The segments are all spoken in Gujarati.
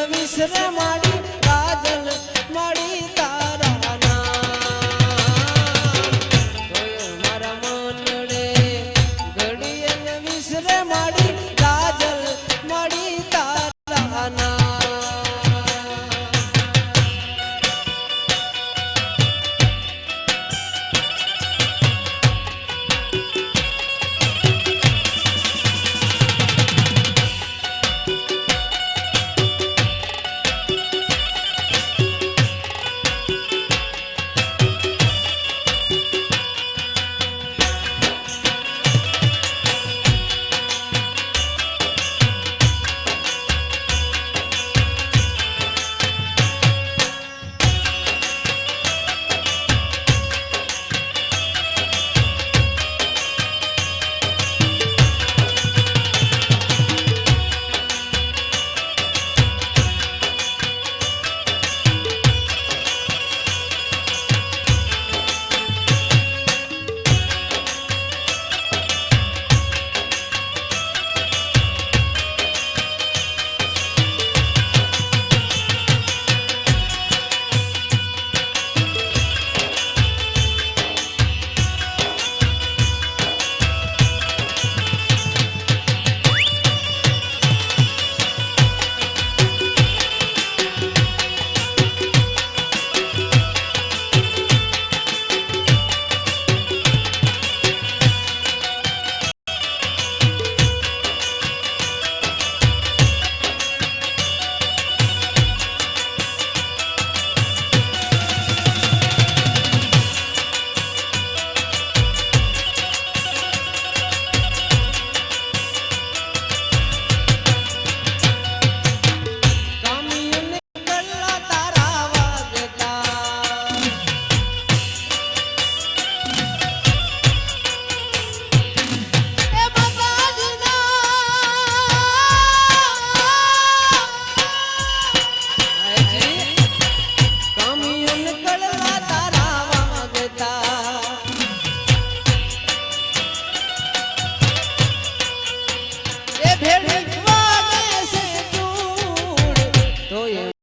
વિસરે માડી કાજલ માડી તારા નામ મારા મનડે ઘડીએ વિસરે માડી કાજલ માડી તારા નામ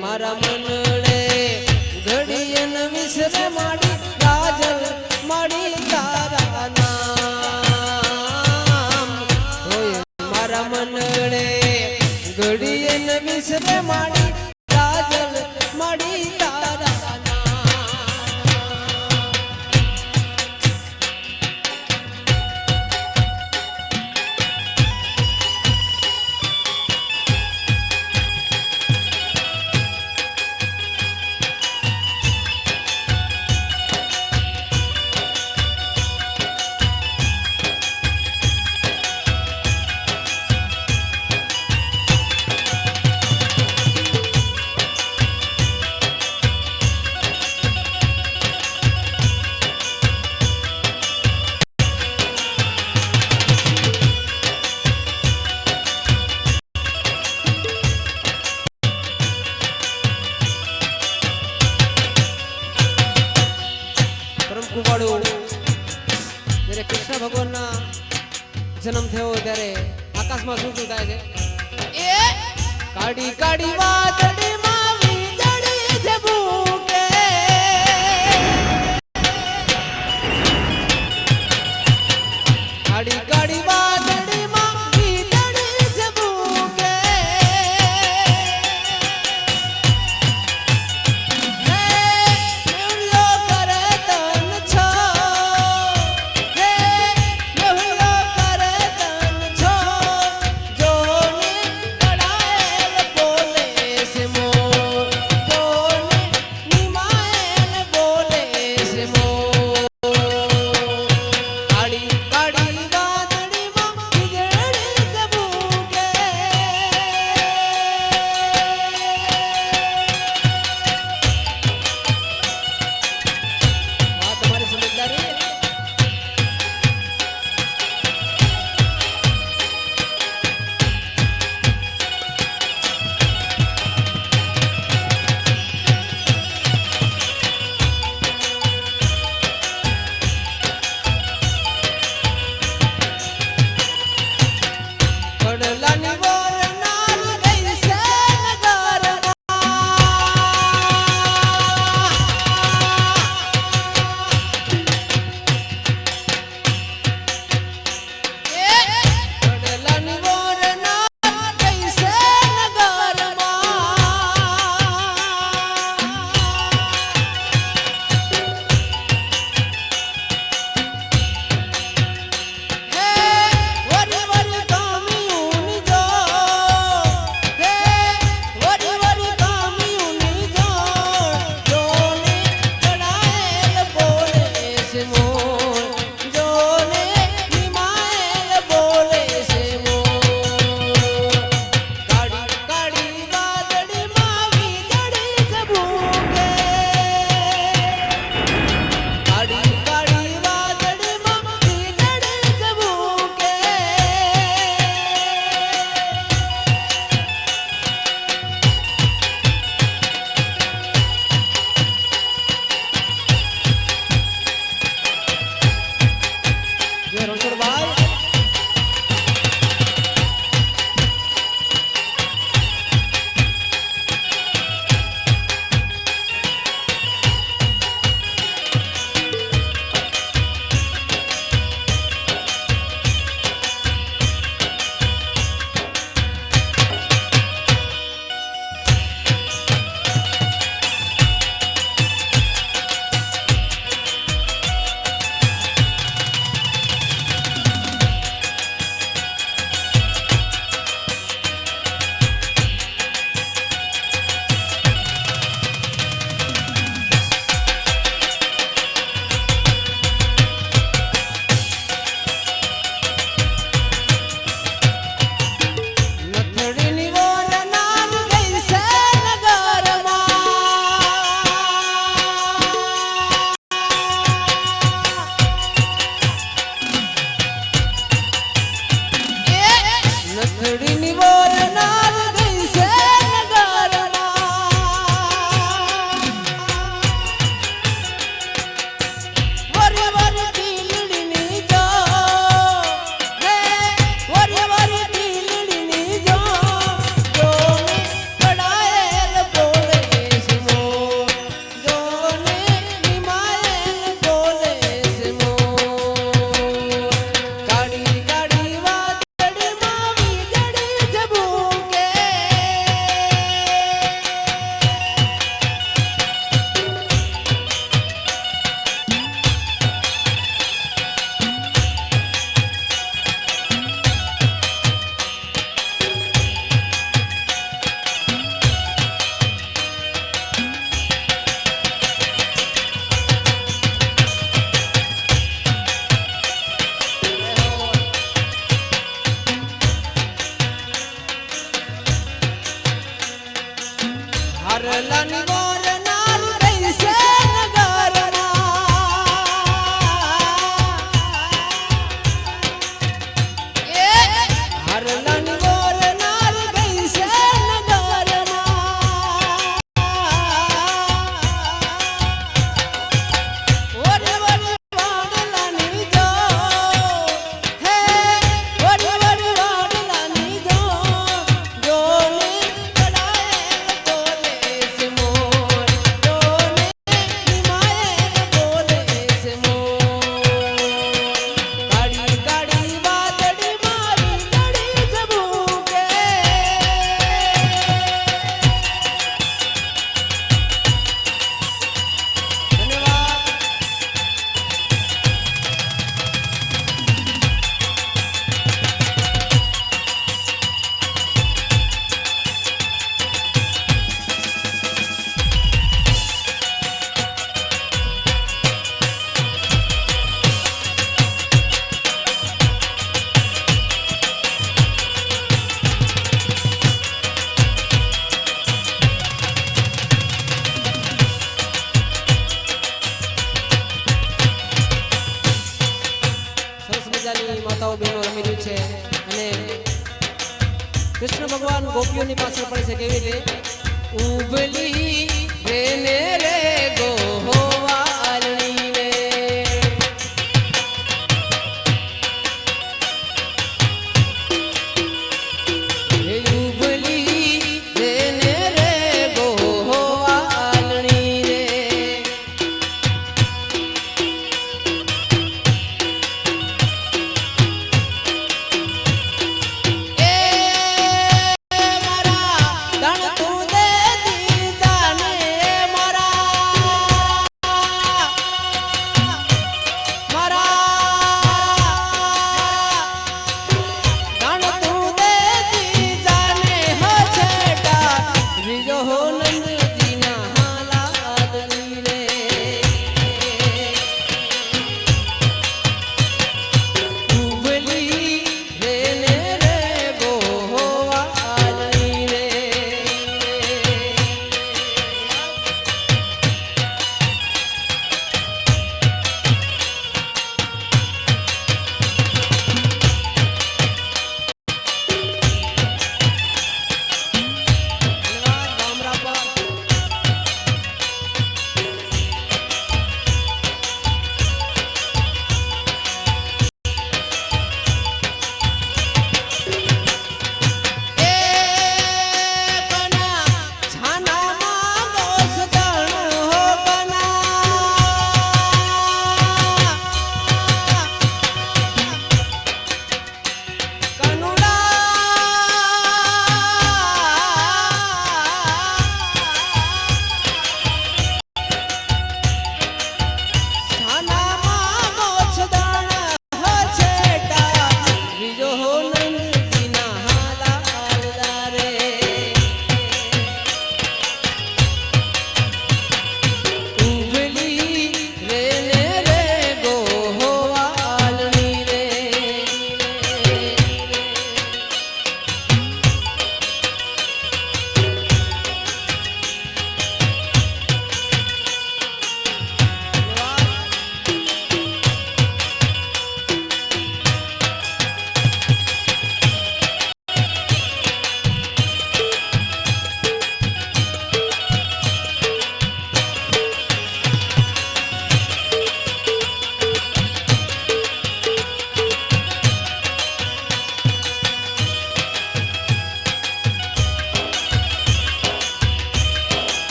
મારા મનડે ઘડીએ વિસરે માડી કાજલ માડી તારા નામ મારા મનડે ઘડીએ વિસરે માડી કાજલ માડી તારા જ્યારે કૃષ્ણ ભગવાનના જન્મ થયો ત્યારે આકાશમાં શું શું થાય છે એ કાડી કાડી વાદળીમાં વીજળી ઝબૂકે કાડી કાડી વાદળીમાં વીજળી ઝબૂકે more હરલાની ગોર નાર કૈસે નગરમાં એ હરલાની ગોર નાર કૈસે નગરમાં ઓરે ઓરે વાડલાની જો હે ઓરે ઓરે વાડલાની જો જોને કડાએ બોલે છે મોર જોને નિમાએ બોલે છે મોર ગાડી ગાડી વાદળી મારી ગાડી જબુકે ધન્યવાદ સરસ મજાની માતાઓ બહેનો રમી રહ્યું છે અને કૃષ્ણ ભગવાન ગોપીઓની પાછળ પડે છે કેવી રીતે ઉબલી રેને રે ગોવાલની રે હે ઉબલી રેને રે ગોવાલની રે એ મારા દણ તું દે દીજે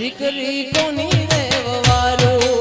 દીકરી કોની રેવવારું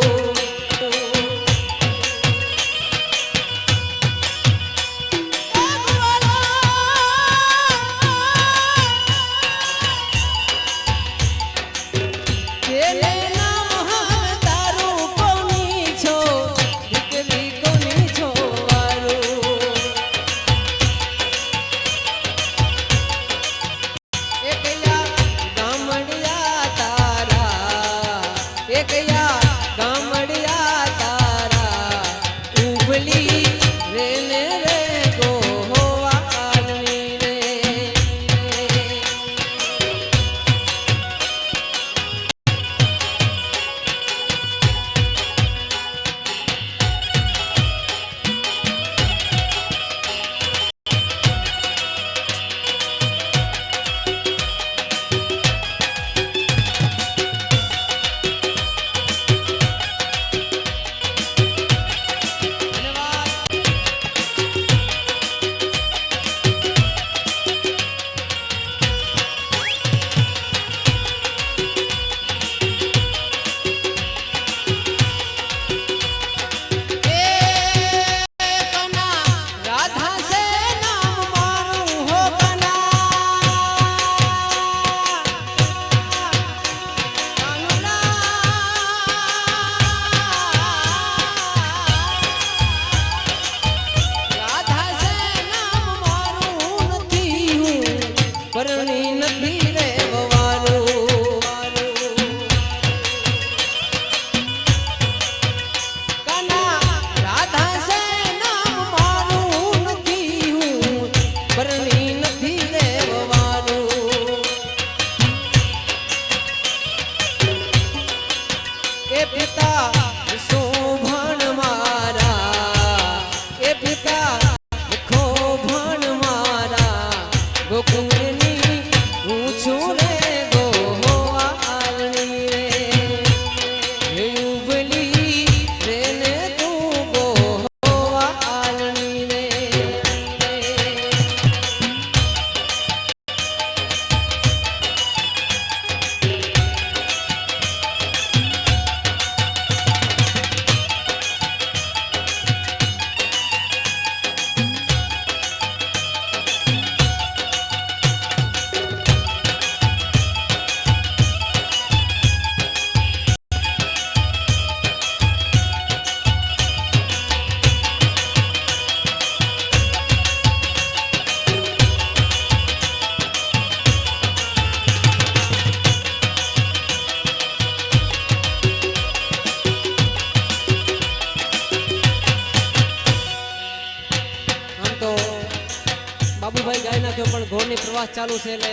બાબુભાઈ ગાય નાખ્યો પણ ઘોડની પ્રવાસ ચાલુ છે એટલે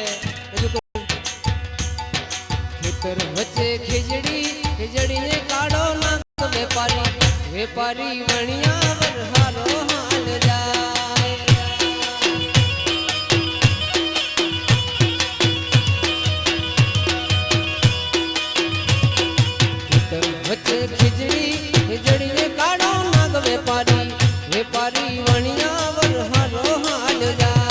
હજુ ખેતર વચ્ચે ખીજડી ને કાઢો ના વેપારી વણિયા વરહારો હાલ જાય ખેતર વચ્ચે ખીજડી ને કાઢો ના વેપારી વણિયા વરહારો હાલ જાય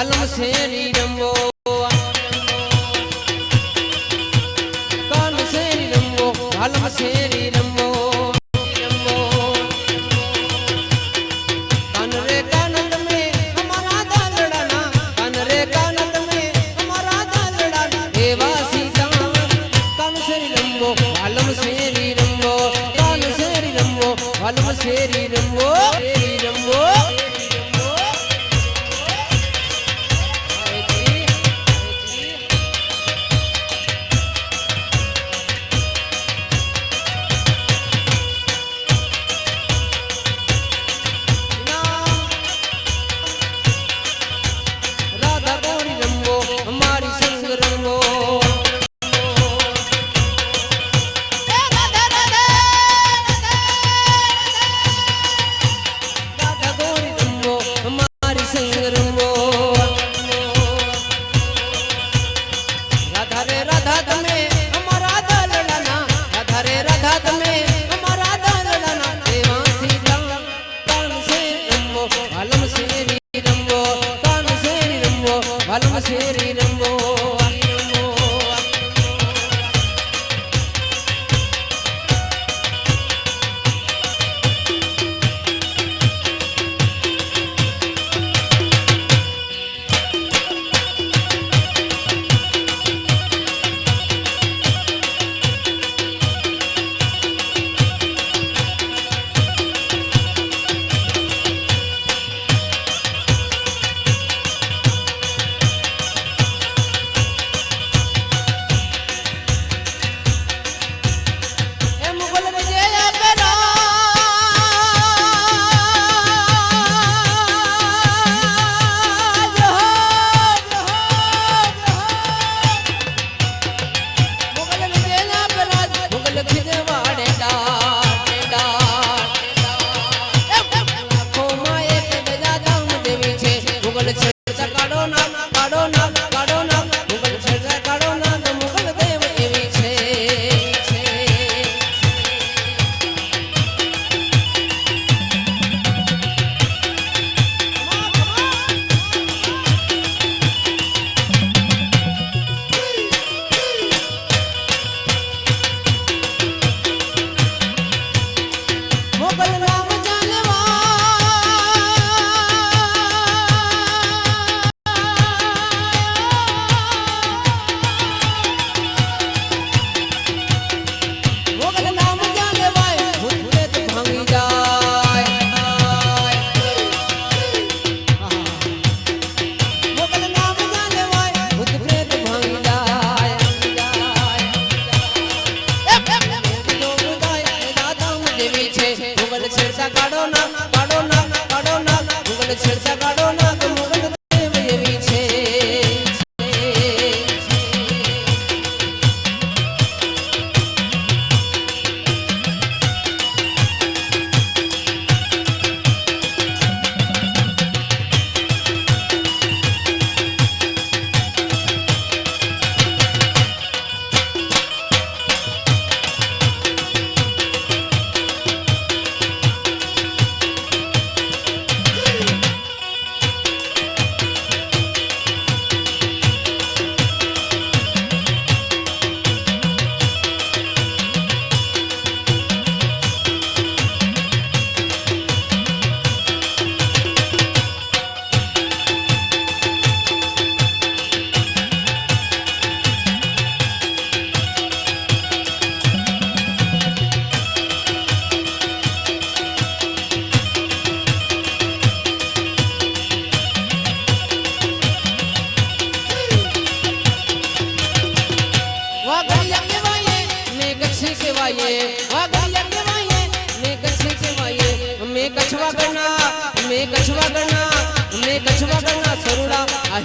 હાલમ શેરી રમવો કાન શેરી રમવો હાલમ શેરી રમવો કાન રે કાન તમે અમારા દાલડાના કાન રે કાન તમે અમારા દાલડાના એવા સીતા કાન શેરી રમવો હાલમ શેરી રમવો કાન શેરી રમવો હાલમ શેરી રમવો હાલમ શેરી રમવો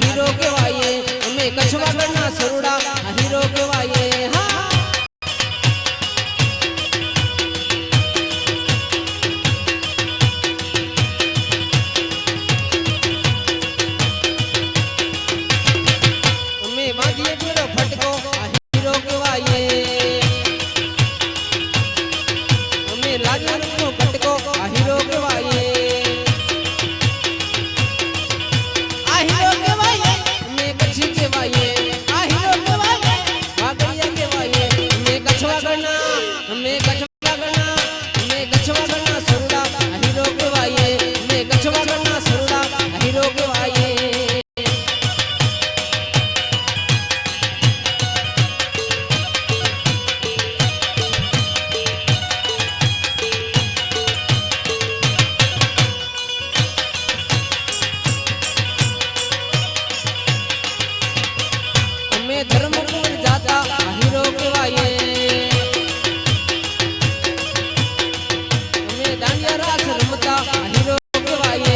हीरो केवाये मैं कछवा करना सरुड़ा हीरो केवाये मैं बांधिए पूरा फटको हीरो केवाये मैं लागे को फटको हीरो केवाये રાસ રમતા હીરો કહેવાય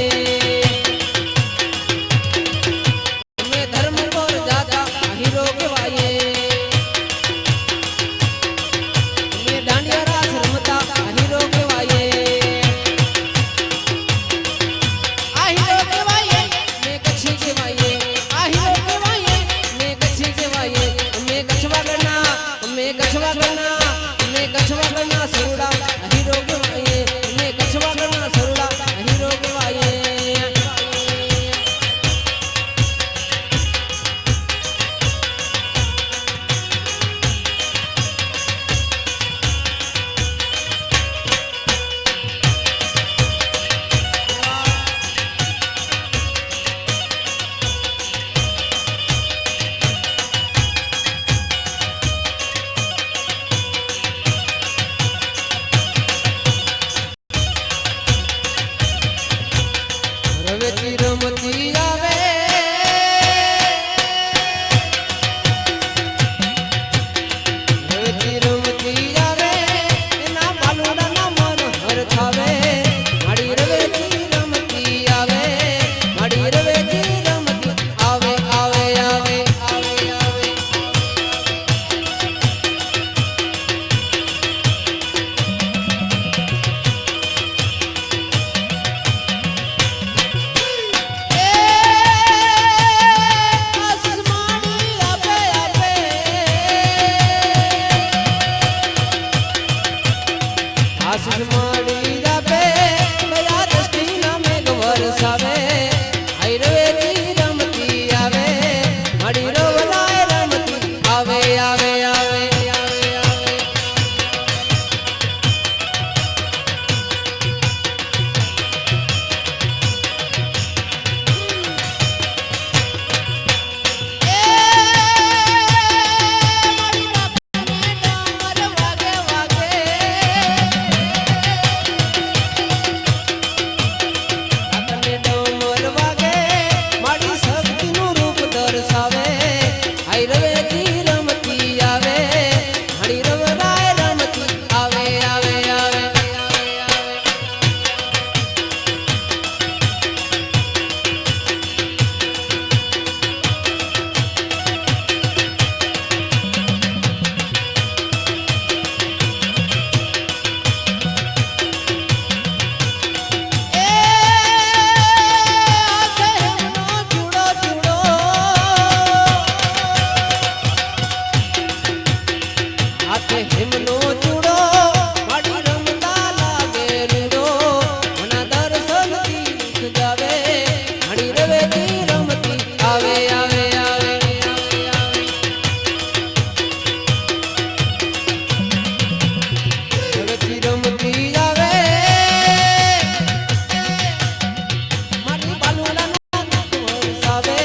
અમે ધર્મ પર જાતા હીરો કહેવાય અમે દાંડિયા રાસ રમતા હીરો કહેવાય આ હીરો કહેવાય મે કચ્છી કહેવાય આ હીરો કહેવાય મે કચ્છી કહેવાય અમે કચ્છવાગરના સરુડા હીરો કહેવાય અમે કચ્છવાગરના સરુડા હીરો કહેવાય રવેચી રમતી આવે રવેચી રમતી આવે એના બાલુડાના મન હર થાવે મારી રવેચી રમતી આવે મારી રવેચી રમતી આવે આવે આવે આવે આવે આશીષ માડી રાપે કયા દ્રષ્ટિના મેઘ વરસાવે આઈ રવેચી રમતી આવે માડી રવલાય રમતી આવે આવે આવે આવે આવે હિમનો ચૂડો માડી રમતા લાગે રૂડો મના દર્શનથી જાવે માડી રવેચી રમતી આવે આવે આવે રવેચી રમતી આવે મારી બાલુડાના વરસાવે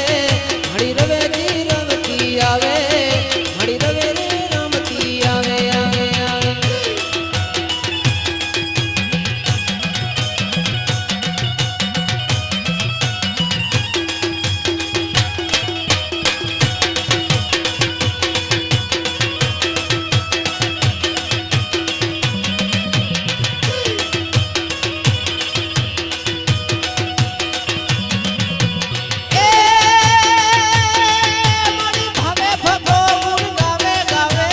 માડી રવેચી રમતી આવે માડી રવેચી રમતી આવે આવે આવે મારી ભાવે ભગો ગુણ ગાવે ગાવે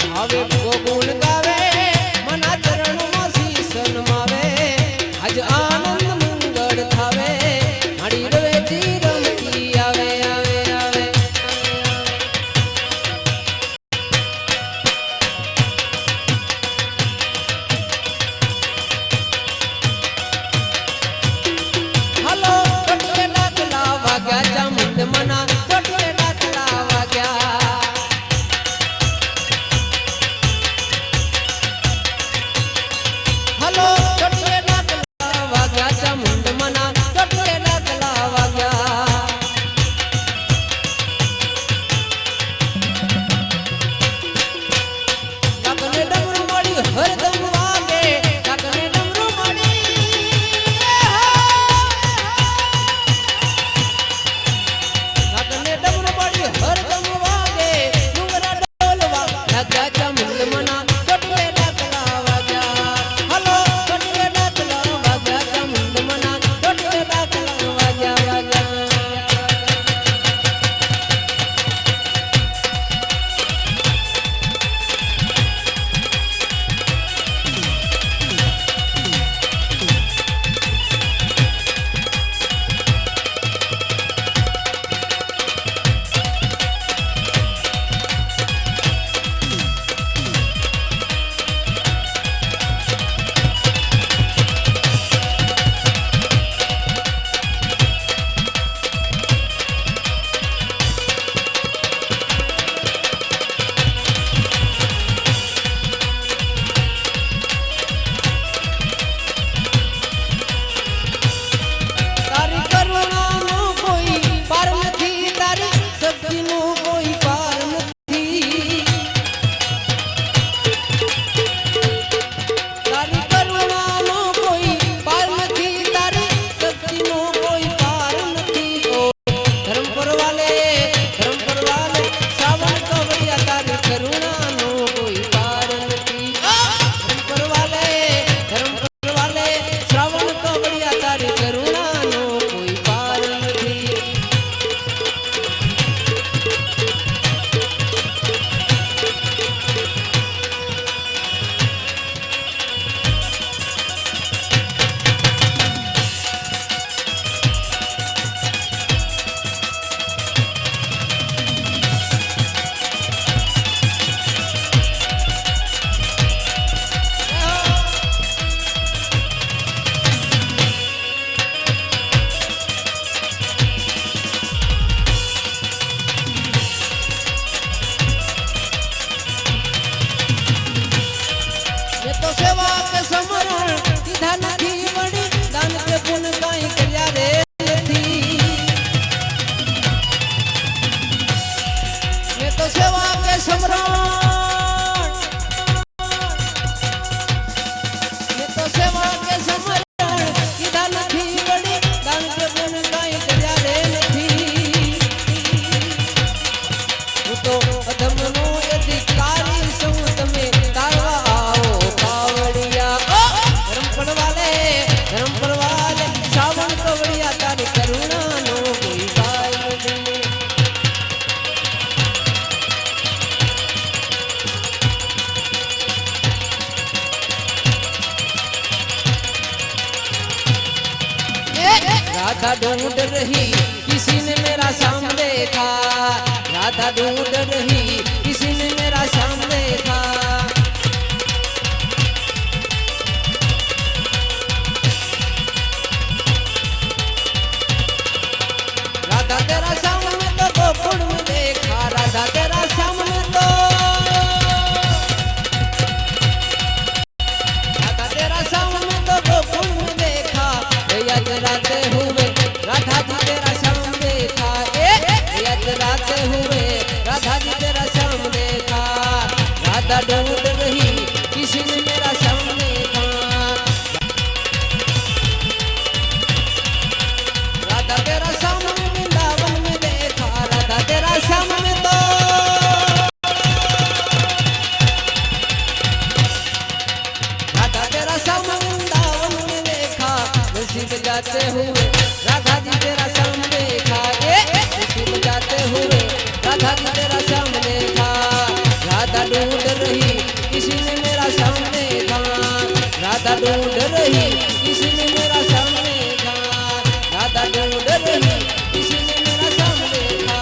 ભાવે ભગો ગુણ ગાવે મના ચરણમાં શીશ નમાવે આજ આનંદ મંગળ થાવે મારી રવેચી રમતી આવે આવે આવે હલો ચોટલે ડાકલા વાગ્યા ચામુંડ મના ચોટલે ડાકલા વાગ્યા राधा ढूंढ रही किसी ने मेरा शाम देखा, राधा ढूंढ रही किसी ने मेरा शाम देखा। राधा तेरा शाम में तो गोकुल में देखा, राधा तेरा शाम में तो, राधा तेरा शाम में तो गोकुल में देखा। यज राते हुए राधा जी तेरा शाम देखा, यज राते हुए राधा जी तेरा शाम देखा। राधा ढूंढ रही किसी ने मेरा शाम देखा, राधा तेरा शाम में वृंदावन में देखा, राधा तेरा शाम में तो, राधा तेरा शाम वृंदावन में देखा। नसीब जाते हुए राधा जी तेरा शाम देखा, नसीब जाते हुए राधा जी तेरा शाम देखा। राधा ढूंढ रही किसी ने मेरा शाम देखा, राधा ढूंढ रही किसी ने मेरा शाम देखा, राधा ढूंढ रही किसी ने मेरा शाम देखा।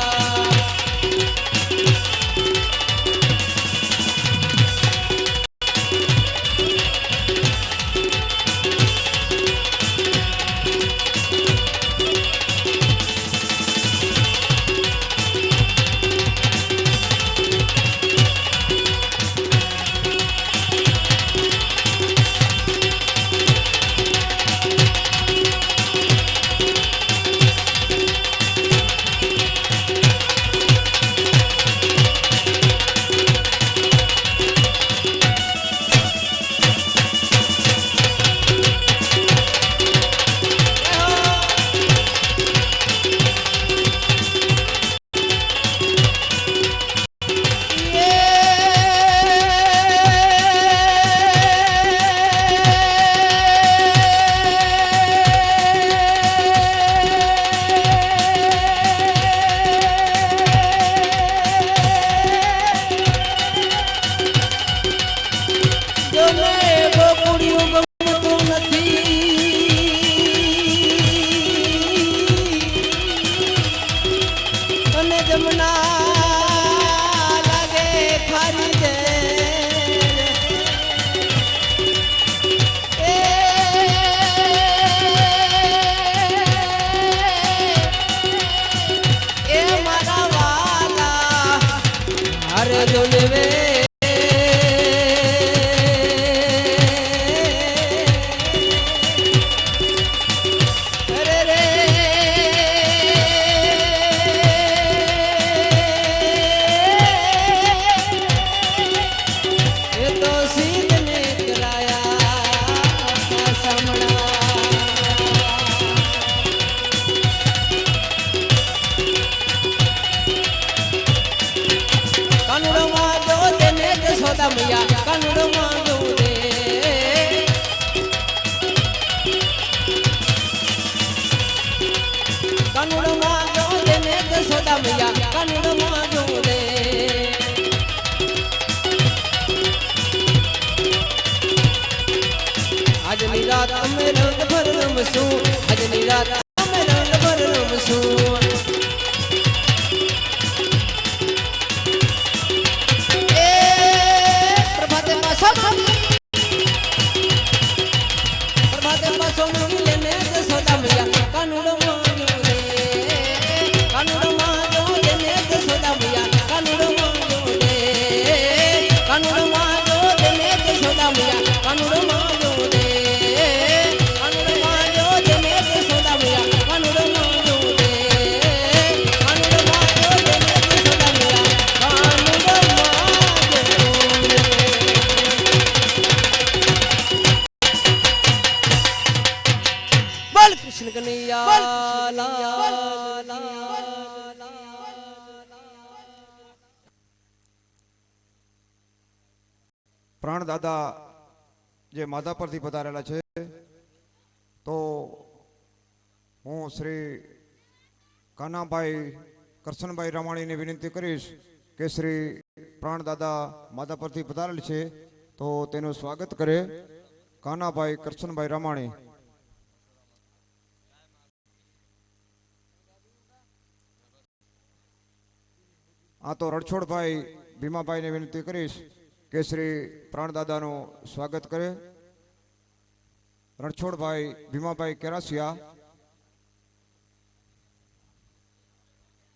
मैया कनुड़ मांगो दे, कनुड़ मांगो दे ने जसोदा मैया कनुड़ मांगो दे। आज नी रात में रंग भर रमसू, आज नी रात में रंग भर रमसू। प्रभाते पासो मिले ने जसोदा मैया कनुड़ मांगो दे, कनुड़ मांगो दे ने जसोदा मैया कनुड़ मांगो दे, कनुड़ मांगो दे ने जसोदा मैया कनुड़ मांगो दे, कनुड़ मांगो दे ने जसोदा मैया कनुड़ मांगो दे, कनुड़ मांगो दे ने जसोदा मैया कनुड़ मांगो दे। कृष्ण कन्हैया प्राण दादा जे माधा परथी पधारेला छे तो हूँ श्री कानाभाई करशनभाई रामाणी ने विनंती करीश के श्री प्राण दादा माधा परथी पधारेल छे तो तेनु स्वागत करे कानाभाई करशनभाई रामाणी। આ તો રણછોડભાઈ ભીમાભાઈને વિનંતી કરીશ કે શ્રી પ્રાણદાદાનું સ્વાગત કરે. રણછોડભાઈ ભીમાભાઈ કેરાસિયા,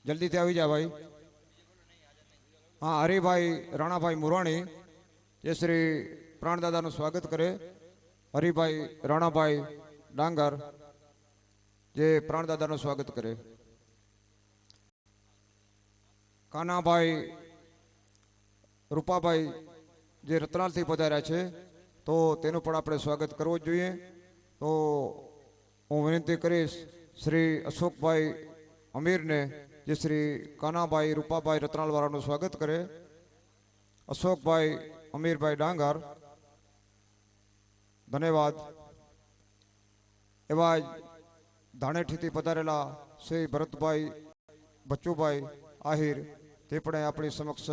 જલ્દીથી આવી જા ભાઈ. હા, હરિભાઈ રાણાભાઈ મુરાણી જે શ્રી પ્રાણદાદાનું સ્વાગત કરે. હરિભાઈ રાણાભાઈ ડાંગર જે પ્રાણદાદાનું સ્વાગત કરે. કાનાભાઈ રૂપાભાઈ જે રતનાલથી પધાર્યા છે, તો તેનું પણ આપણે સ્વાગત કરવું જ જોઈએ. તો હું વિનંતી કરીશ શ્રી અશોકભાઈ અમીરને જે શ્રી કાનાભાઈ રૂપાભાઈ રતનાલવાળાનું સ્વાગત કરે. અશોકભાઈ અમીરભાઈ ડાંગર, ધન્યવાદ. એવા જ ધાણેઠીથી પધારેલા શ્રી ભરતભાઈ બચ્ચુભાઈ આહિર, તે પણ આપણી સમક્ષ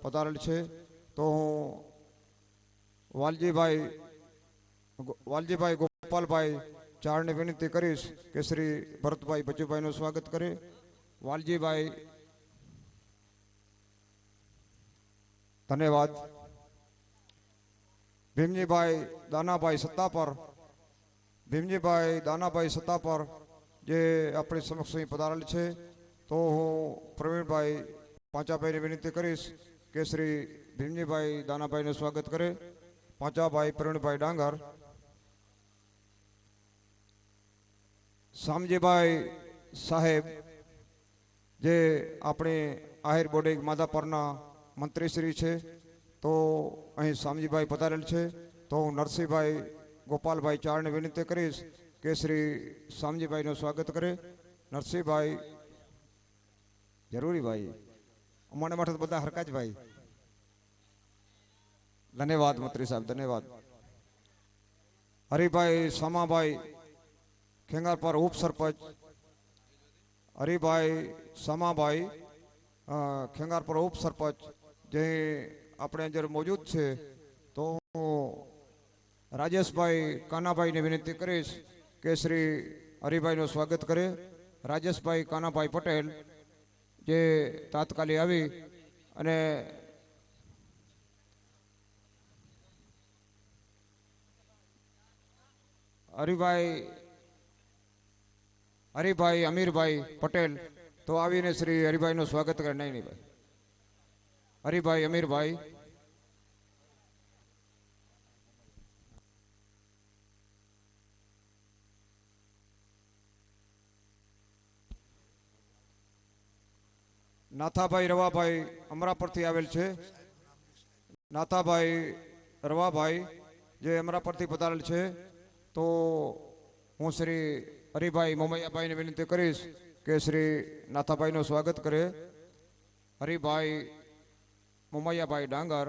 પધારેલ છે. તો હું વાલજીભાઈ ગોપાલભાઈ ચારને વિનંતી કરીશ કે શ્રી ભરતભાઈ બચ્ચુભાઈનું સ્વાગત કરે. વાલજીભાઈ, ધન્યવાદ. ભીમજીભાઈ દાનાભાઈ સત્તાપર, ભીમજીભાઈ દાનાભાઈ સત્તાપર જે આપણી સમક્ષ અહીં પધારેલ છે. તો હું પ્રવીણભાઈ પાંચાભાઈને વિનંતી કરીશ કે શ્રી ભીમજીભાઈ દાનાભાઈનું સ્વાગત કરે. પાંચાભાઈ પ્રવીણભાઈ ડાંગર. શામજીભાઈ સાહેબ જે આપણે આહિર બોડી માધાપરના મંત્રીશ્રી છે, તો અહીં શામજીભાઈ પધારેલ છે. તો હું નરસિંહભાઈ ગોપાલભાઈ ચારને વિનંતી કરીશ કે શ્રી શામજીભાઈનું સ્વાગત કરે. નરસિંહભાઈ જરૂરી ભાઈ, અમારે માટે તો બધા હરકા જ ભાઈ. ધન્યવાદ મંત્રી સાહેબ, ધન્યવાદ. હરિભાઈ સામાભાઈ ખેંગારપર ઉપસરપંચ, હરિભાઈ સામાભાઈ ખેંગારપર ઉપસરપંચ જે આપણે અંદર મોજૂદ છે. તો હું રાજેશભાઈ કાનાભાઈને વિનંતી કરીશ કે શ્રી હરિભાઈનું સ્વાગત કરે. રાજેશભાઈ કાનાભાઈ પટેલ જે તાત્કાલિક આવી અને હરિભાઈ અમીરભાઈ પટેલ તો આવીને શ્રી હરિભાઈનું સ્વાગત કરે. નહીં ભાઈ, હરિભાઈ અમીરભાઈ. નાથાભાઈ રવાભાઈ અમરાપરથી આવેલ છે. નાથાભાઈ રવાભાઈ જે અમરાપરથી પધારેલ છે. તો હું શ્રી હરિભાઈ મોમૈયાભાઈને વિનંતી કરીશ કે શ્રી નાથાભાઈનું સ્વાગત કરે. હરિભાઈ મોમૈયાભાઈ ડાંગર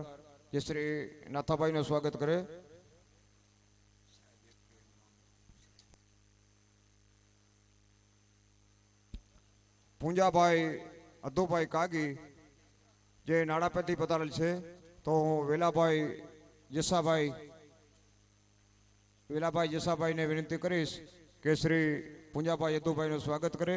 જે શ્રી નાથાભાઈનું સ્વાગત કરે. પૂંજાભાઈ અધુભાઈ કાગી જે નાડાપેથી પધારેલ છે. તો હું વેલાભાઈ જસાભાઈને વિનંતી કરીશ કે શ્રી પૂંજાભાઈ અધુભાઈનું સ્વાગત કરે.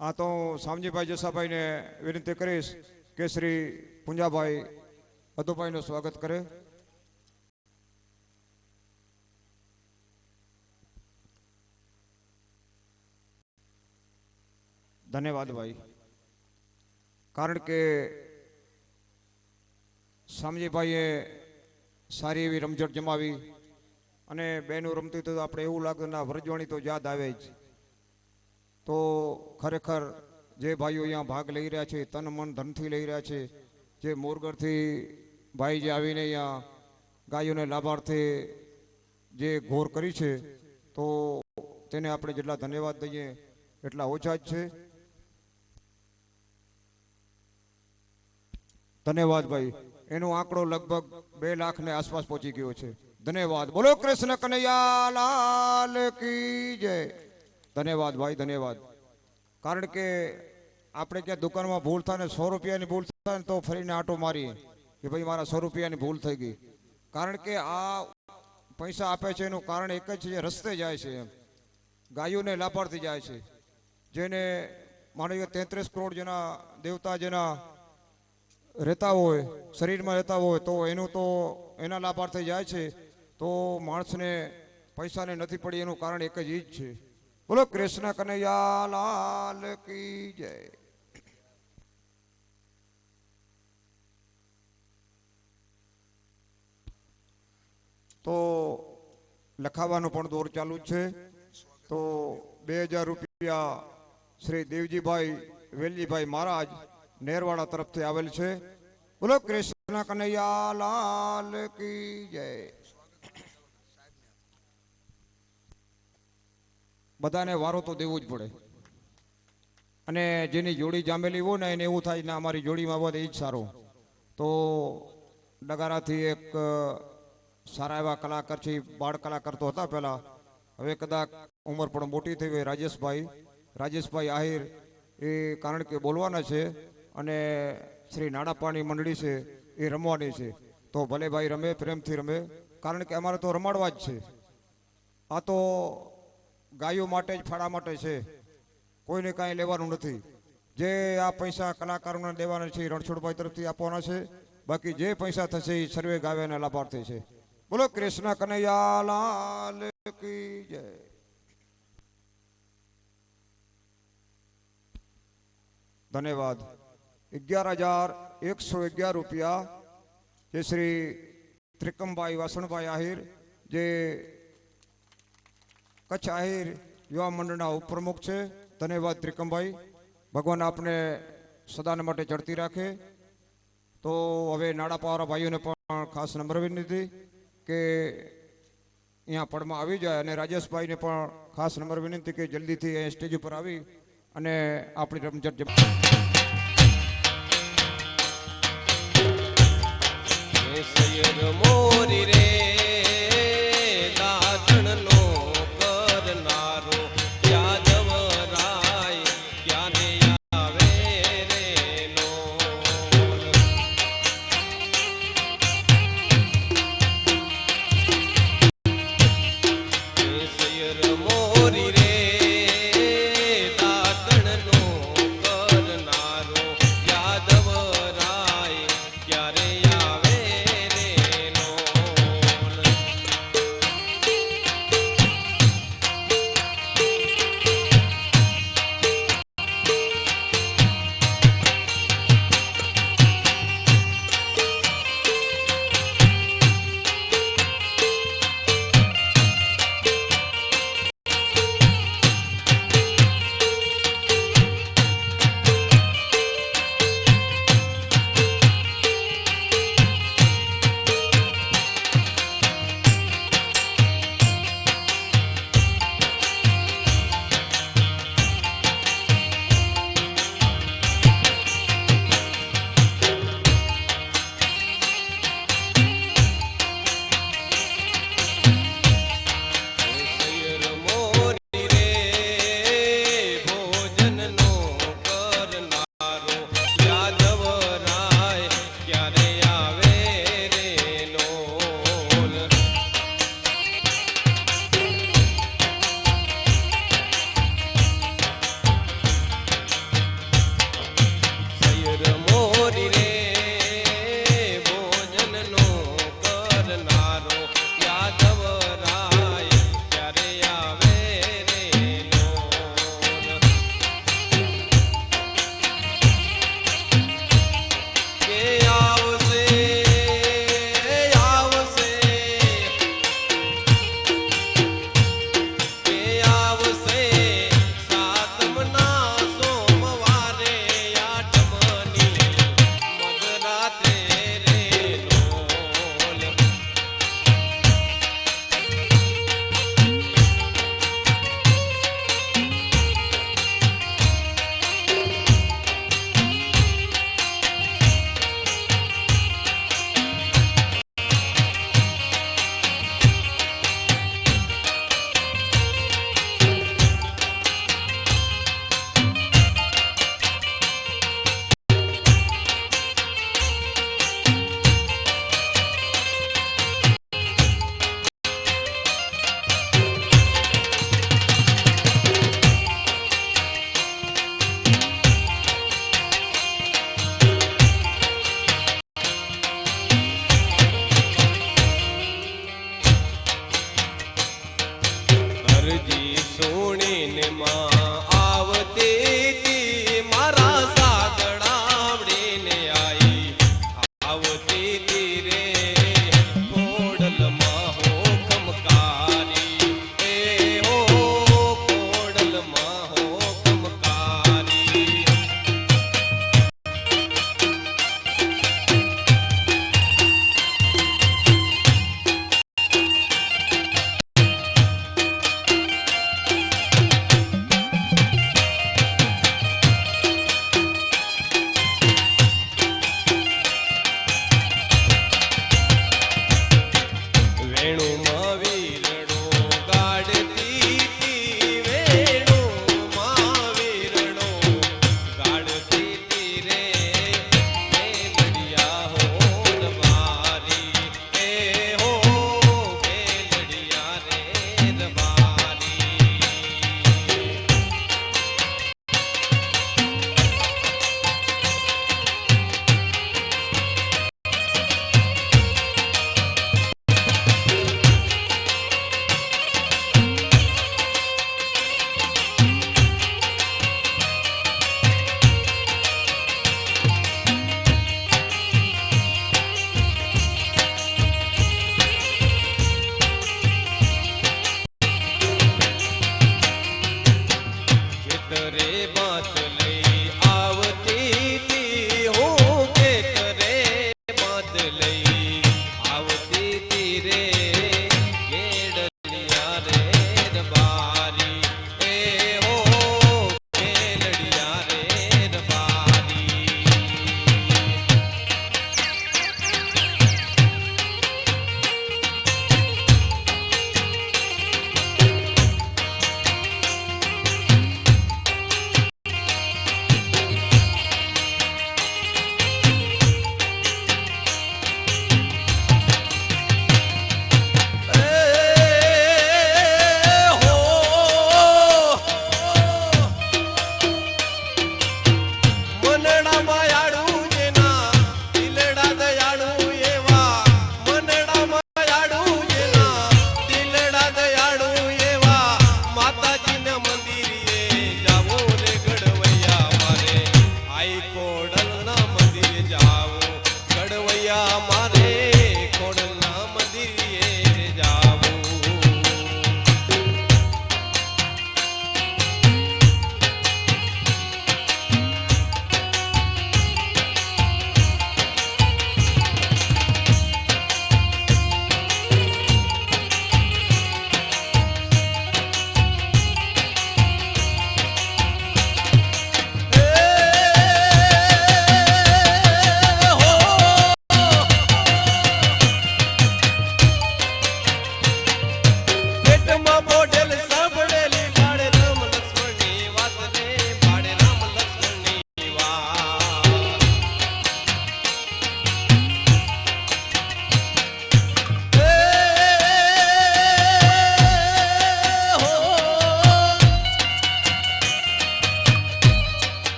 આ તો શામજીભાઈ જસાભાઈને વિનંતી કરીશ કે શ્રી પૂંજાભાઈ અધુભાઈનું સ્વાગત કરે. ધન્યવાદ ભાઈ. કારણ કે શામજીભાઈએ સારી એવી રમઝટ જમાવી અને બેનું રમતી તો આપણે એવું લાગે ના વ્રજવાણી તો યાદ આવે જ. તો ખરેખર જે ભાઈઓ અહીંયા ભાગ લઈ રહ્યા છે, તન મન ધનથી લઈ રહ્યા છે, જે મોરગઢથી ભાઈ જે આવીને અહીંયા ગાયોને લાભાર્થે જે ઘોર કરી છે, તો તેને આપણે જેટલા ધન્યવાદ દઈએ એટલા ઓછા જ છે. ધન્યવાદ ભાઈ. એનો આંકડો લગભગ 2 લાખને આસપાસ પહોંચી ગયો છે. ધન્યવાદ. બોલો કૃષ્ણ કનૈયા લાલ કી જય. ધન્યવાદ ભાઈ, ધન્યવાદ. કારણ કે આપણે ક્યાં દુકાનમાં ભૂલ થાય ને 100 રૂપિયાની ભૂલ થાય ને તો ફરીને આંટો મારીએ કે ભાઈ મારા 100 રૂપિયાની ભૂલ થઈ ગઈ. કારણ કે આ પૈસા આપે છે એનું કારણ એક જ છે, રસ્તે જાય છે એમ. ગાયોને લાભાર્થી જાય છે. જેને માની કે 33 કરોડ જેના દેવતા જેના રહેતા હોય, શરીરમાં રહેતા હોય, તો એનું તો એના લાભાર્થે જાય છે. તો માણસને પૈસાને નથી પડી એનું કારણ એક જ ઈ જ છે. બોલો કૃષ્ણ કનૈયા લાલ કી જય. તો લખાવાનું પણ દોર ચાલુ જ છે. તો 2000 રૂપિયા શ્રી દેવજીભાઈ વેલજીભાઈ મહારાજ નેરવાડા તરફથી આવેલ છે. બોલો કૃષ્ણ કનૈયા લાલ કી જય. બધાને વારો તો દેવો જ પડે, અને જેની જોડી જામેલી હોય ને એને એવું થાય ને અમારી જોડીમાં વધે એ જ સારું. તો ડગારાથી એક સારા એવા કલાકાર છે, બાળ કલાકાર તો હતા પહેલા, હવે કદાચ ઉંમર પણ મોટી થઈ હોય, રાજેશભાઈ આહિર, એ કારણ કે બોલવાના છે અને શ્રી નાણાપાણી મંડળી છે એ રમવાની છે. તો ભલે ભાઈ રમે, પ્રેમથી રમે, કારણ કે અમારે તો રમાડવા જ છે. આ તો ગાયો માટે જ, ફાળા માટે છે, કોઈને કાંઈ લેવાનું નથી. જે આ પૈસા કલાકારોને દેવાના છે રણછોડભાઈ તરફથી આપવાના છે. બાકી જે પૈસા થશે એ સર્વે ગાવ્યાના લાભાર્થી છે. બોલો કૃષ્ણ કનૈયા લાલ કી જય. ધન્યવાદ. 11,111 રૂપિયા જે શ્રી ત્રિકમભાઈ વાસણભાઈ આહિર, જે કચ્છ આહિર યુવા મંડળના ઉપપ્રમુખ છે. ધન્યવાદ ત્રિકમભાઈ. ભગવાન આપને સદાને માટે ચડતી રાખે. તો હવે નાડાપાવાળા ભાઈઓને પણ ખાસ નમ્ર વિનંતી કે અહીંયા પડમાં આવી જાય, અને રાજેશભાઈને પણ ખાસ નમ્ર વિનંતી કે જલ્દીથી અહીં સ્ટેજ ઉપર આવી અને આપણી રમઝટ મોરી રે દાદણનો કરનારો યાદવ રાય ક્યાંને આવે રે નો. સૈયર મોરી રે દાદણનો કરનારો યાદવ રાય ક્યારે આવે રે નો.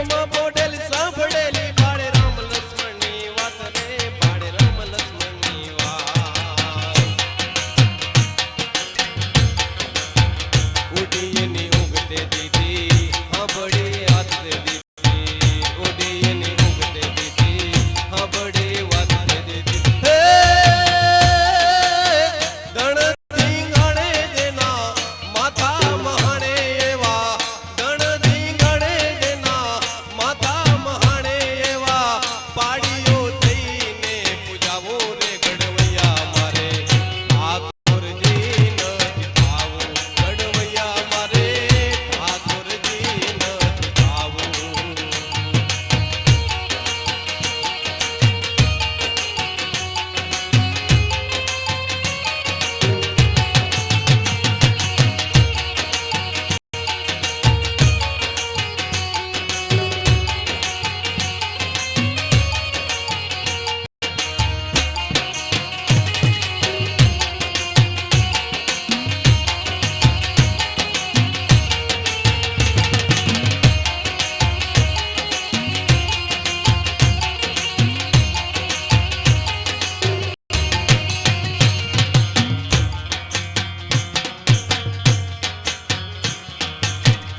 પેટમાં પોઢેલી સાંભળેલી બાળે રામ લક્ષ્મણની વાત રે બાળે રામ લક્ષ્મણની વાત ઉડીની ઉગતે દીધી સાંભળી હાથ દીધી ઉડીની ઉગતે દીધી સાંભળી વાત દીધી હે દણથી ગણે જેના માથા મહાણે એવા દણથી ગણે જેના માથા મહાણે એવા પાડીઓ થઈને પૂજાવો રે ગડવૈયા મારે ઠાકોરજી નથી આવું ગડવૈયા મારે ઠાકોરજી નથી આવું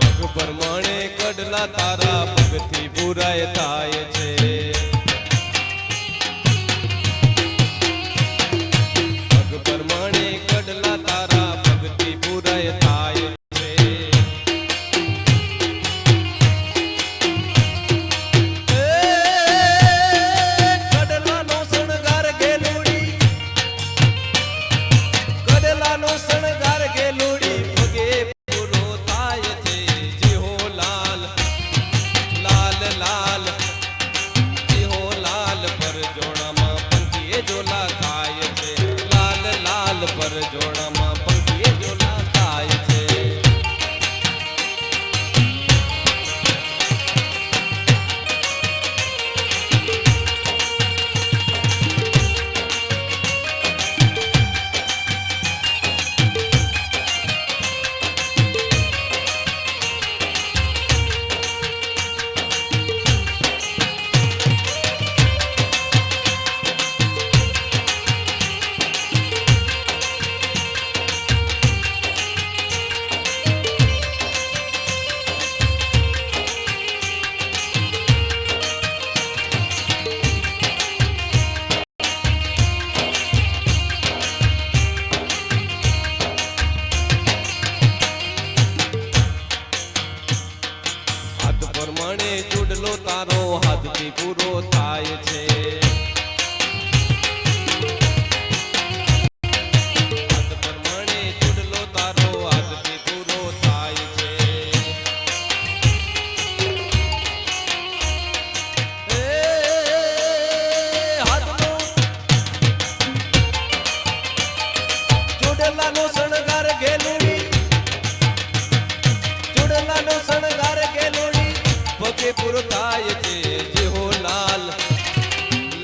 પગ પ્રમાણે કડલા તારા પગથી બુરાય થાય છે પગ પ્રમાણે કડલા તારા પગથી બુરાય થાય છે એ કડલાનો શણગાર ગેલુડી કડલાનો શણગાર ગેલુડી પગે પૂરો થાય છે જીહો લાલ લાલ લાલ જીહો લાલ પર જોડામાં પંખીએ જોલા થાય છે લાલ લાલ પર જોડામાં પંખીએ જોલા થાય છે હાથ પ્રમાણે ચૂડલો તારો હાથથી પૂરો થાય છે હાથ પ્રમાણે ચૂડલો તારો હાથથી પૂરો થાય છે એ હાથનો ચૂડલાનો શણગાર ગેલુડી ચૂડલાનો શણગાર ગેલુડી પગે પૂરો થાય છે જેહો લાલ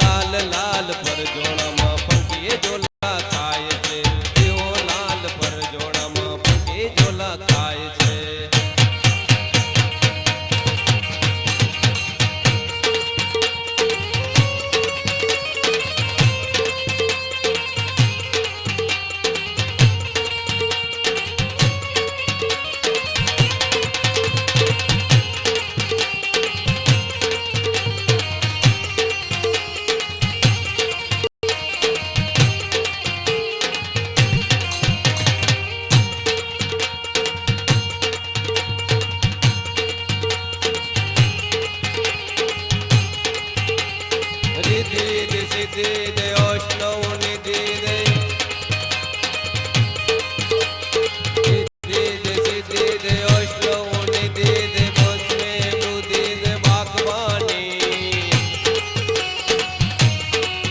લાલ લાલ પર જોડામાં પંખીએ જોલા થાય છે જેહો લાલ પર જોડામાં પંખીએ જોલા થાય છે રિદ્ધિ સિદ્ધિ દે વૈષ્ણવ નિધિ દે રિદ્ધિ સિદ્ધિ દે વૈષ્ણવ નિધિ દે ભસ્મે બુદ્ધિ દે ભગવાની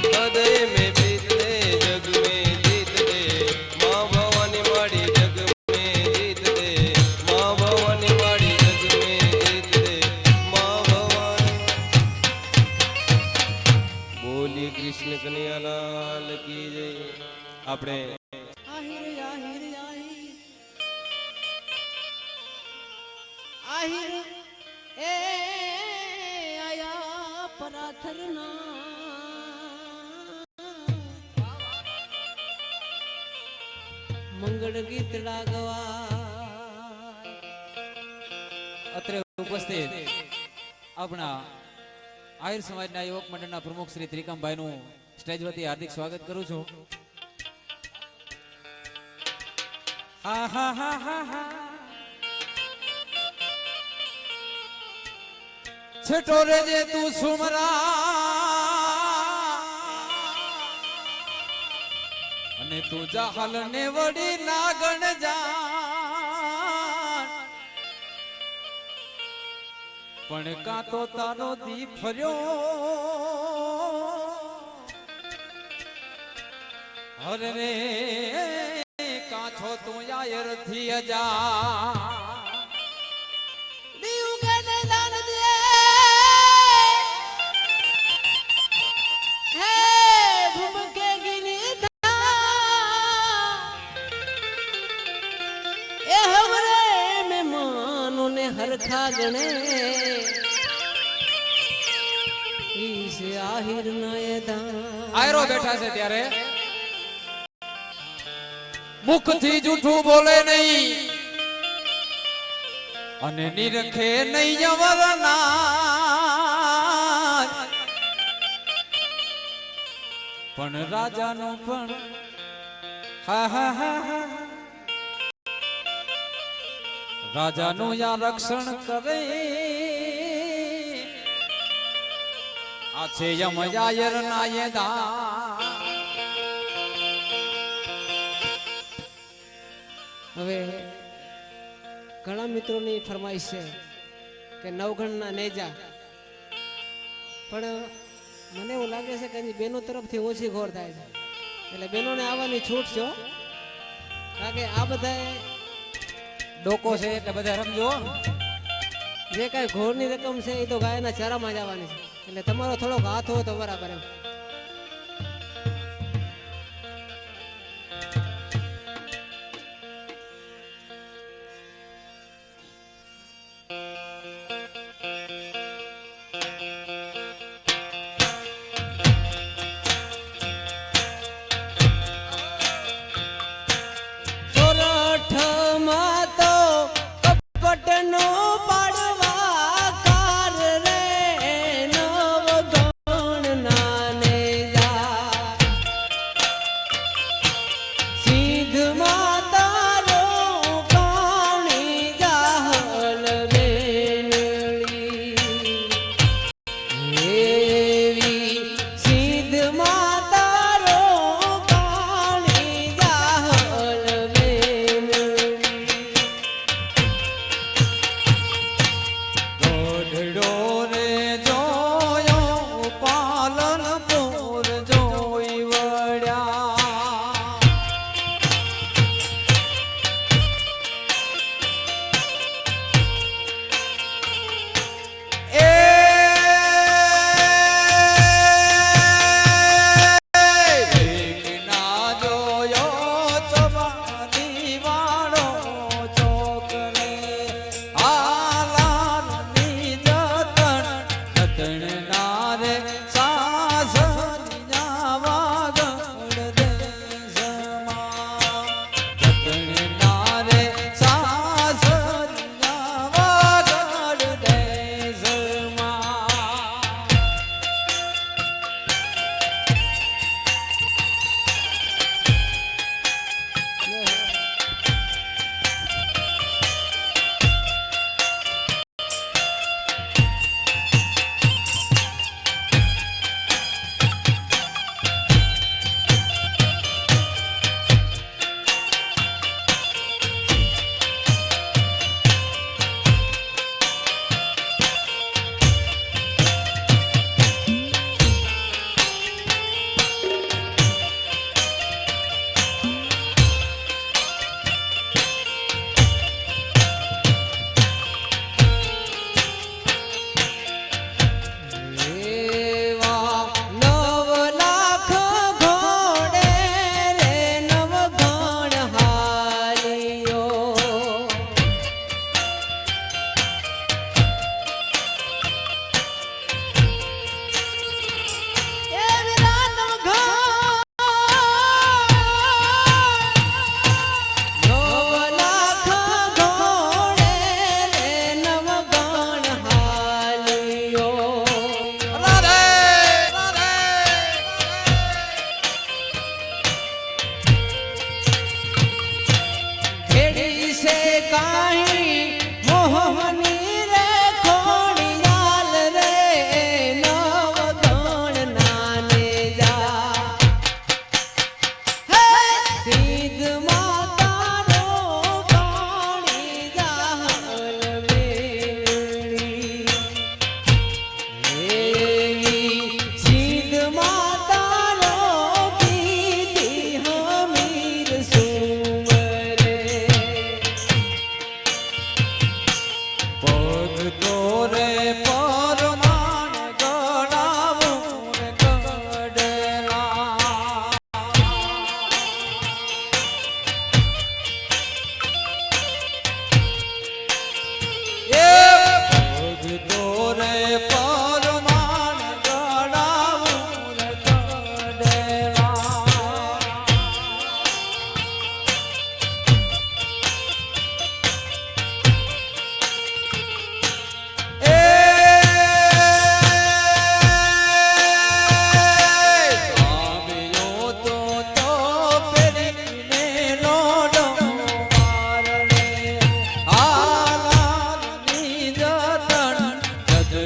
હૃદય में प्रीत दे जग में जीत दे माँ भवानी माड़ी जग में जीत दे माँ भवानी माड़ी जग में जीत दे माँ भवानी બોલી કૃષ્ણ કનૈયાલાલ કી જય આપણે આહિર આહિર આહિર આહિર એ મંગળ ગીત લાગવા. અત્રે ઉપસ્થિત આપણા આહિર સમાજના યુવક મંડળના પ્રમુખ શ્રી ત્રિકમભાઈનું સ્ટેજ વતી હાર્દિક સ્વાગત કરું છું. હા હા હા હા હા છેટો રેજે તું સુમરા અને તું જાહલ ને વડી નાગણ જા પણ કાતો તારો દી ફર્યો હરે રે કાછો તું યાર થી જા દીવ કે દાન દે હે ભૂમકે ગિરી એ હવરે મહેમાનો ને હરખા ગણે ઈસે આહિર નાયદા. આયરો બેઠા છે ત્યારે મુખથી જૂઠું બોલે નહીં અને નિરખે નહીં અવરના પણ રાજાનો પણ હા હા હા હા રાજાનું યા રક્ષણ કરે આ છે યમ યાયર નાયદા. હવે ઘણા મિત્રોની ફરમાઈશ છે કે નવગણના નેજા, પણ મને એવું લાગે છે કે હજી બહેનો તરફથી ઓછી ઘોર થાય છે, એટલે બહેનોને આવવાની છૂટ છે હો. કારણ કે આ બધા ડોકો છે એટલે બધા રમજો. જે કાંઈ ઘોરની રકમ છે એ તો ગાયના ચારામાં જ આવવાની છે, એટલે તમારો થોડોક હાથ હોય તો બરાબર એમ. સોરઠમાં તો કપટનો પાડવા કાર રે નવગણના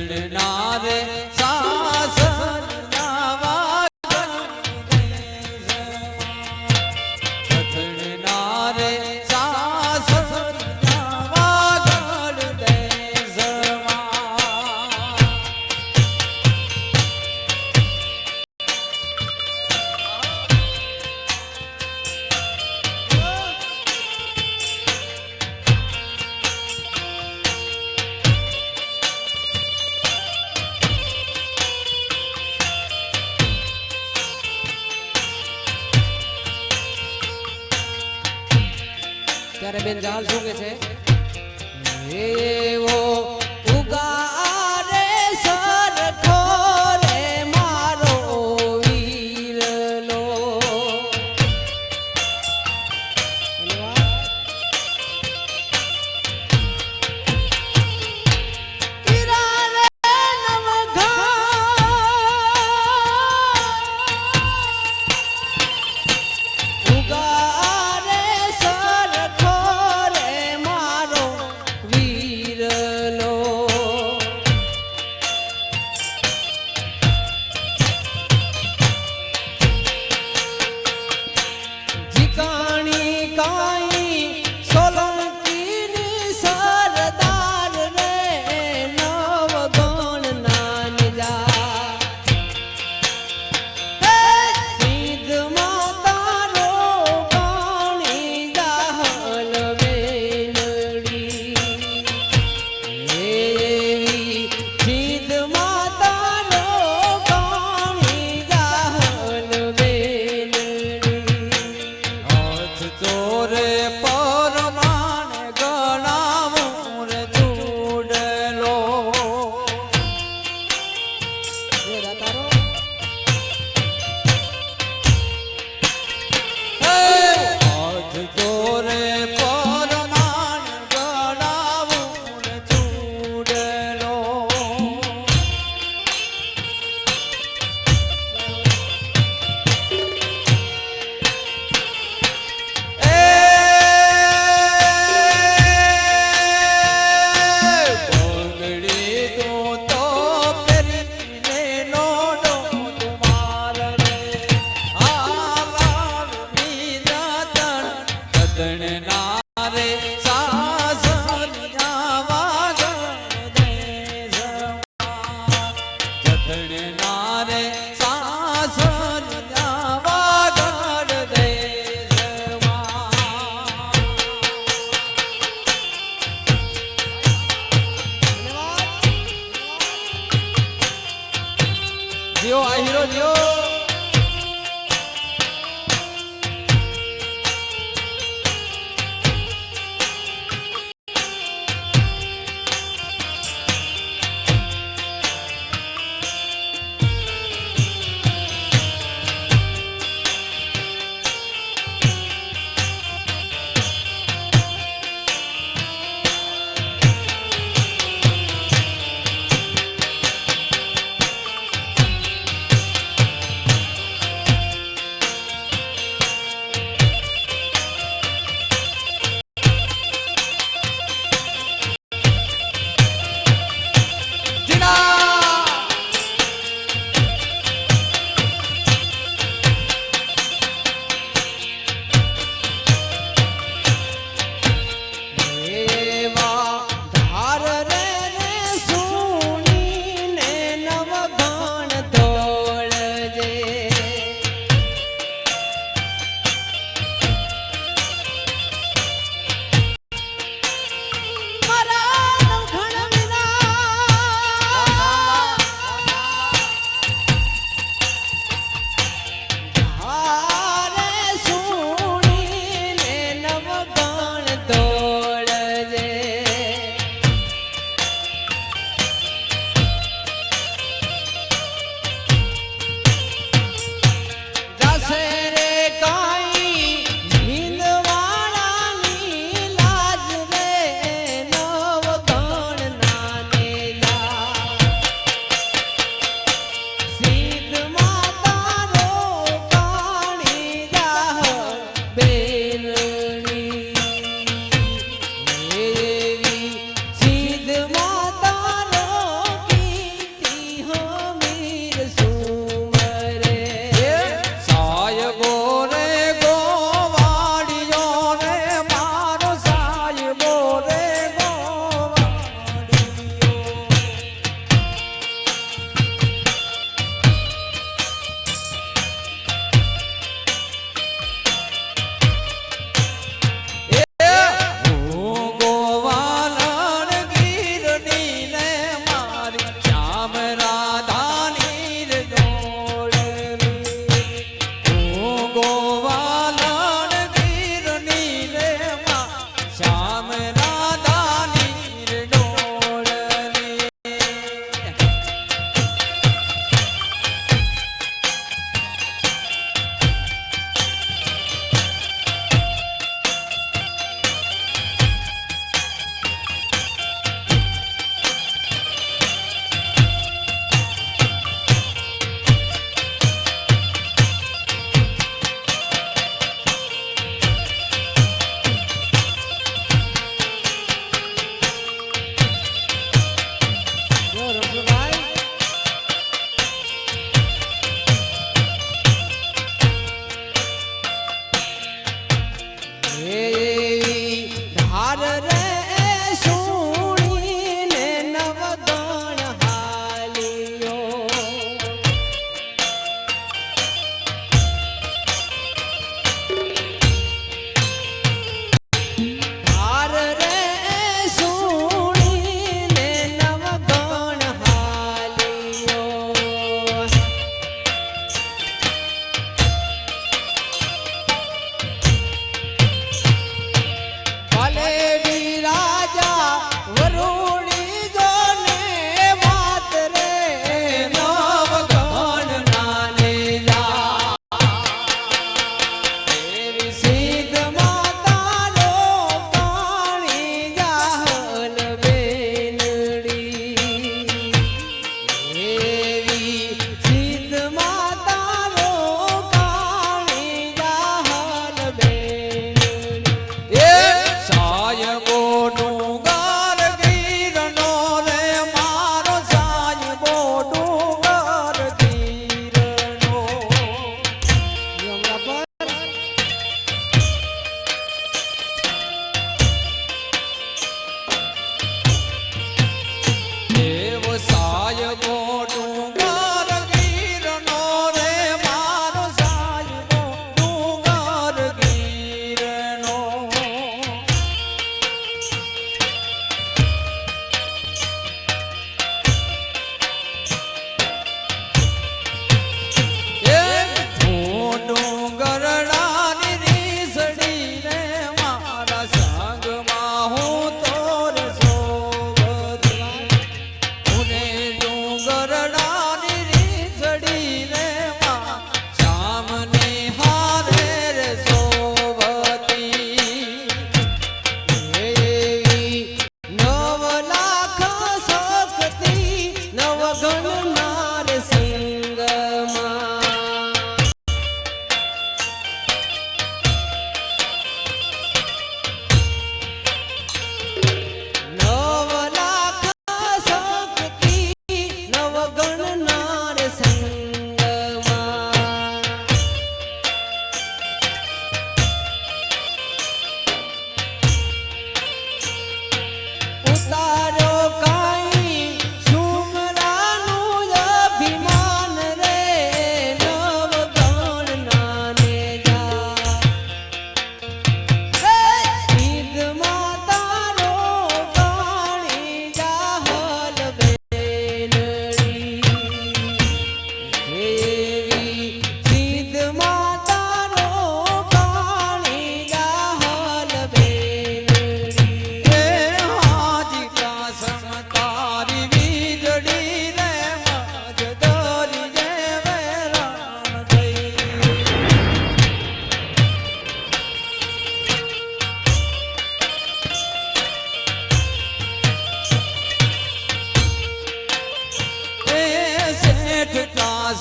ધધડના રે સાસરના વાગણ ધધડના રે સાસરના વાગણ દેશમાં. ત્યારે બેન જાલ શું કે છે એવો ઉગારે સરખો રે મારો વીરલો. વીરા રે નવઘા ઉગારે સરખો રે મારો વીરલો. જીકાણી કાઈ સોલંકીની સરદાર રે નવગણ નાનજા. સિદ્ધ માતાનો પાણી દાહલ વેલડી. એવી સિદ્ધ માતાનો પાણી દાહલ વેલડી. હાથ ચોરે પરમાણ ગણાવું રે ચૂડલો. હાથ ચોરે પરમાણ ગણાવું રે ચૂડલો. બંગડી તું તો પહેરીને નોડો તુમાર રે. આલાલની દાતણ ધધડના રે સાસરિયા વાગણ દેશમાં. ધધડના રે સાસરિયા વાગણ દેશમાં. જીઓ આ હીરો જીઓ.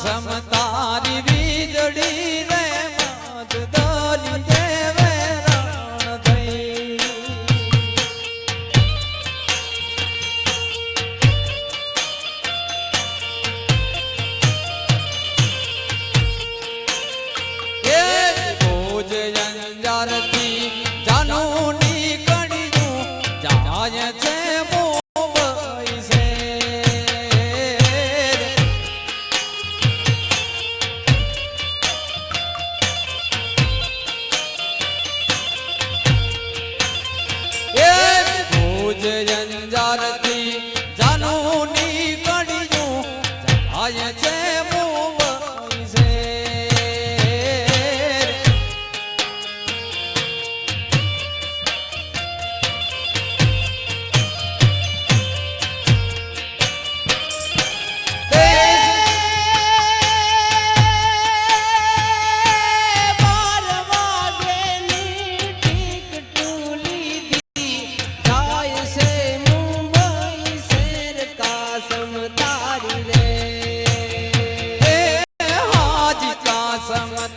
કાસમ તારી વીજળી રે મત દરી દેવે રણ થઈ એ ભોજ અંજારથી જાનું નીકળ્યું જાય છે મુંબઈ છે એ ભોજ અંજારથી જાનું નીકળ્યું જાય છે મુંબઈ છે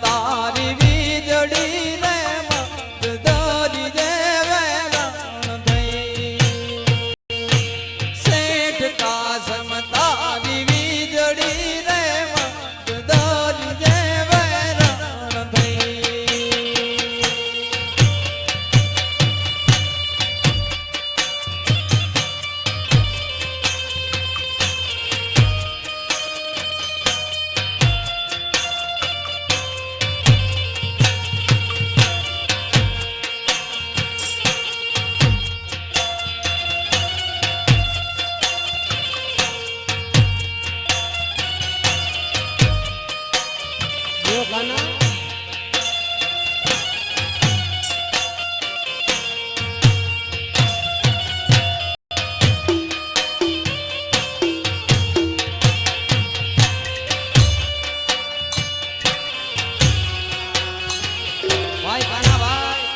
તારી વીજળી રે મત દરી દેવે રણ થઈ શેઠ કાસમ તારી વીજળી રે મત દરી દેવે રણ થઈ ભાઈ કાના ભાઈ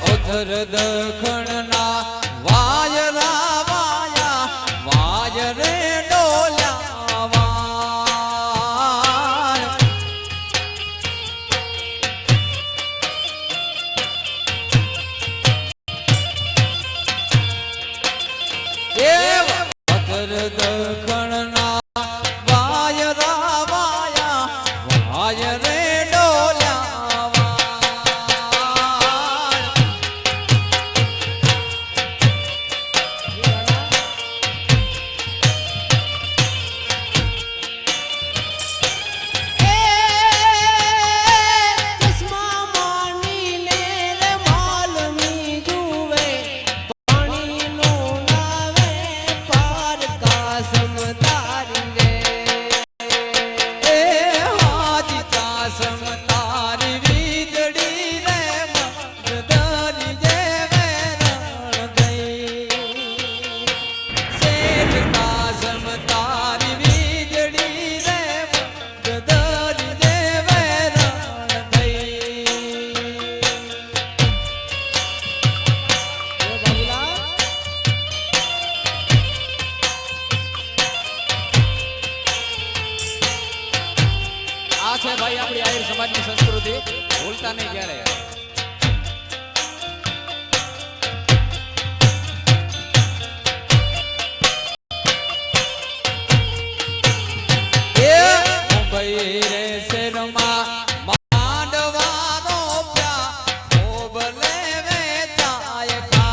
ઉધર દખણના વાયરા વાયા વાય રે ડોલ્યા વાણ એ ઉધર દખણના વાયરા વાયા વાય રે ડોલ્યા આ છે ભાઈ આપણી આહિર સમાજની સંસ્કૃતિ ભૂલતા નહીં ક્યારે